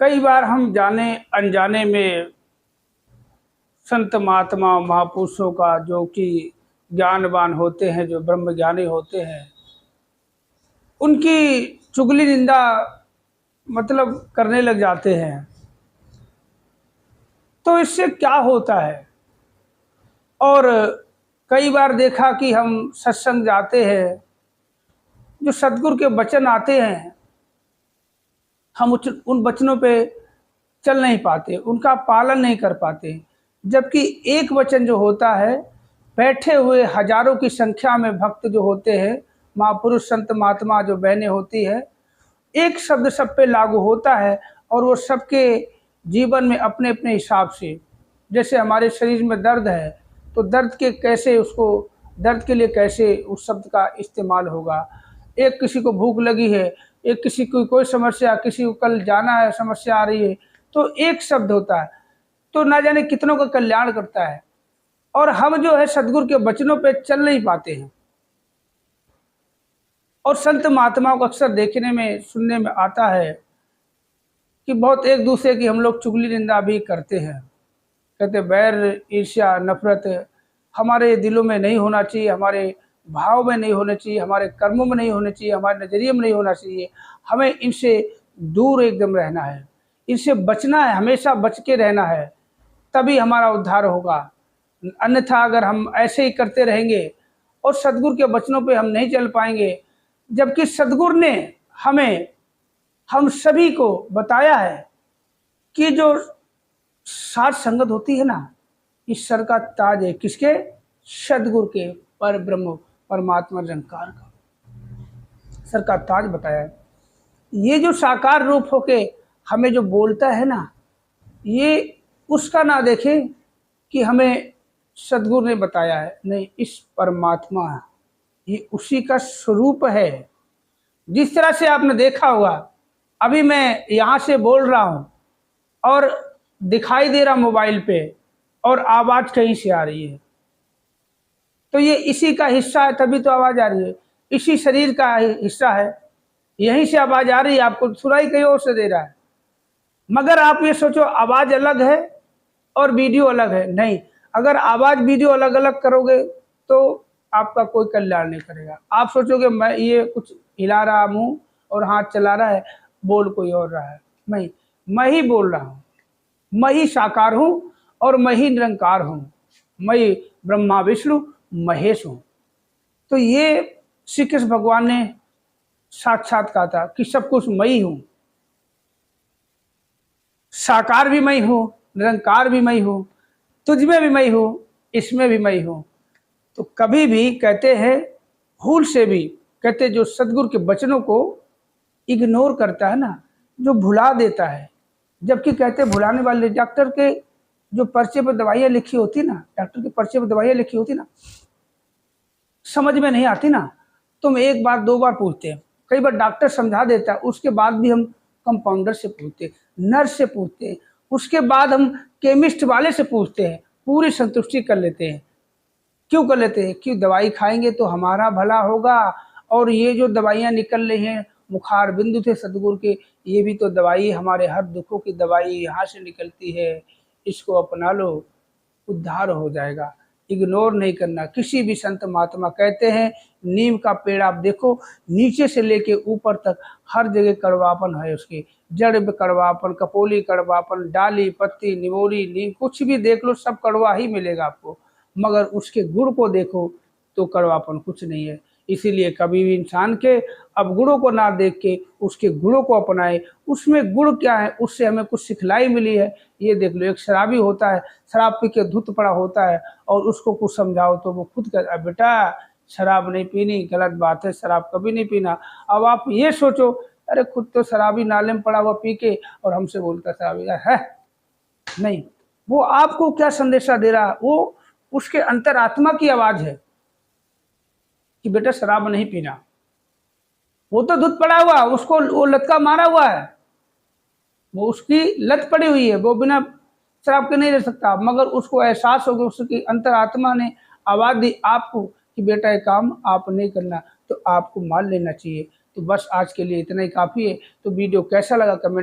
कई बार हम जाने अनजाने में संत महात्मा महापुरुषों का जो कि ज्ञानवान होते हैं, जो ब्रह्म ज्ञानी होते हैं, उनकी चुगली निंदा मतलब करने लग जाते हैं। तो इससे क्या होता है? और कई बार देखा कि हम सत्संग जाते हैं, जो सद्गुरु के वचन आते हैं, हम उन वचनों पे चल नहीं पाते, उनका पालन नहीं कर पाते। जबकि एक वचन जो होता है, बैठे हुए हजारों की संख्या में भक्त जो होते हैं, महापुरुष संत महात्मा जो बहनें होती है, एक शब्द सब पे लागू होता है और वो सबके जीवन में अपने अपने हिसाब से, जैसे हमारे शरीर में दर्द है तो दर्द के लिए कैसे उस शब्द का इस्तेमाल होगा। एक किसी को भूख लगी है, एक किसी को कोई समस्या, किसी को कल जाना है, समस्या आ रही है, तो एक शब्द होता है तो ना जाने कितनों का कल्याण करता है। और हम जो है सद्गुरु के वचनों पे चल नहीं पाते हैं। और संत महात्माओं को अक्सर देखने में सुनने में आता है कि बहुत एक दूसरे की हम लोग चुगली निंदा भी करते हैं। कहते बैर, ईर्ष्या, नफरत हमारे दिलों में नहीं होना चाहिए, हमारे भाव में नहीं होना चाहिए, हमारे कर्मों में नहीं होना चाहिए, हमारे नज़रिए में नहीं होना चाहिए। हमें इनसे दूर एकदम रहना है, इनसे बचना है, हमेशा बच के रहना है, तभी हमारा उद्धार होगा। अन्यथा अगर हम ऐसे ही करते रहेंगे और सद्गुरु के वचनों पे हम नहीं चल पाएंगे, जबकि सद्गुरु ने हम सभी को बताया है कि जो साथ संगत होती है ना, इस सर का ताज है किसके? सद्गुरु के, पर ब्रह्म परमात्मा निरंकार का सर का ताज बताया है। ये जो साकार रूप होके हमें जो बोलता है ना, ये उसका ना देखें कि हमें सद्गुरु ने बताया है, नहीं, इस परमात्मा ये उसी का स्वरूप है। जिस तरह से आपने देखा होगा, अभी मैं यहाँ से बोल रहा हूँ और दिखाई दे रहा मोबाइल पे और आवाज़ कहीं से आ रही है, तो ये इसी का हिस्सा है, तभी तो आवाज़ आ रही है। इसी शरीर का हिस्सा है, यहीं से आवाज़ आ रही है, आपको सुनाई कहीं और से दे रहा है। मगर आप ये सोचो आवाज़ अलग है और वीडियो अलग है, नहीं। अगर आवाज़ वीडियो अलग अलग करोगे तो आपका कोई कल्याण नहीं करेगा। आप सोचोगे मैं ये कुछ हिला रहा मुँह और हाथ चला रहा है, बोल कोई और रहा है, नहीं, मैं ही बोल रहा हूँ। मैं ही साकार हूँ और मैं ही निरंकार हूँ, मैं ब्रह्मा विष्णु महेश हूँ। तो ये श्री कृष्ण भगवान ने साक्षात कहा था कि सब कुछ मैं ही हूँ, साकार भी मैं हूँ, निरंकार भी मैं हूँ, तुझमें भी मैं हूँ, इसमें भी मैं हूँ। तो कभी भी कहते हैं, भूल से भी कहते जो सद्गुरु के वचनों को इग्नोर करता है ना, जो भुला देता है, जबकि कहते भुलाने वाले डॉक्टर के जो पर्चे पर दवाइयाँ लिखी होती ना, डॉक्टर के पर्चे पर दवाइयाँ लिखी होती ना, समझ में नहीं आती ना, तुम एक बार दो बार पूछते हैं, कई बार डॉक्टर समझा देता है, उसके बाद भी हम कंपाउंडर से पूछते हैं, नर्स से पूछते हैं, उसके बाद हम केमिस्ट वाले से पूछते हैं, पूरी संतुष्टि कर लेते हैं। क्यों कर लेते हैं? कि दवाई खाएंगे तो हमारा भला होगा, और ये जो दवाइयाँ निकल रही हैं, मुखार बिंदु थे सद्गुरु के, ये भी तो दवाई, हमारे हर दुखों की दवाई यहाँ से निकलती है, इसको अपना लो, उद्धार हो जाएगा। इग्नोर नहीं करना। किसी भी संत महात्मा कहते हैं, नीम का पेड़ आप देखो, नीचे से लेके ऊपर तक हर जगह कड़वापन है, उसकी जड़ में कड़वापन, कपोली कड़वापन, डाली पत्ती निमोरी नीम, कुछ भी देख लो सब कड़वा ही मिलेगा आपको, मगर उसके गुण को देखो तो कड़वापन कुछ नहीं है। इसीलिए कभी भी इंसान के अवगुणों को ना देख के उसके गुणों को अपनाए। उसमें गुण क्या है, उससे हमें कुछ सिखलाई मिली है, ये देख लो। एक शराबी होता है, शराब पी के धुत पड़ा होता है, और उसको कुछ समझाओ तो वो खुद कहता है, बेटा शराब नहीं पीनी, गलत बात है, शराब कभी नहीं पीना। अब आप ये सोचो, अरे खुद तो शराबी नाले में पड़ा हुआ पी के, और हमसे बोलता शराबी है नहीं। वो आपको क्या संदेशा दे रहा है? वो उसके अंतरात्मा की आवाज़ है कि बेटा शराब नहीं पीना। वो तो धुत पड़ा हुआ, उसको वो लत मारा हुआ है, वो उसकी लत पड़ी हुई है, वो बिना शराब के नहीं रह सकता, मगर उसको एहसास हो गया, उसकी अंतरात्मा ने आवाज़ दी आपको कि बेटा ये काम आप नहीं करना, तो आपको मान लेना चाहिए। तो बस आज के लिए इतना ही काफ़ी है। तो वीडियो कैसा लगा कमेंट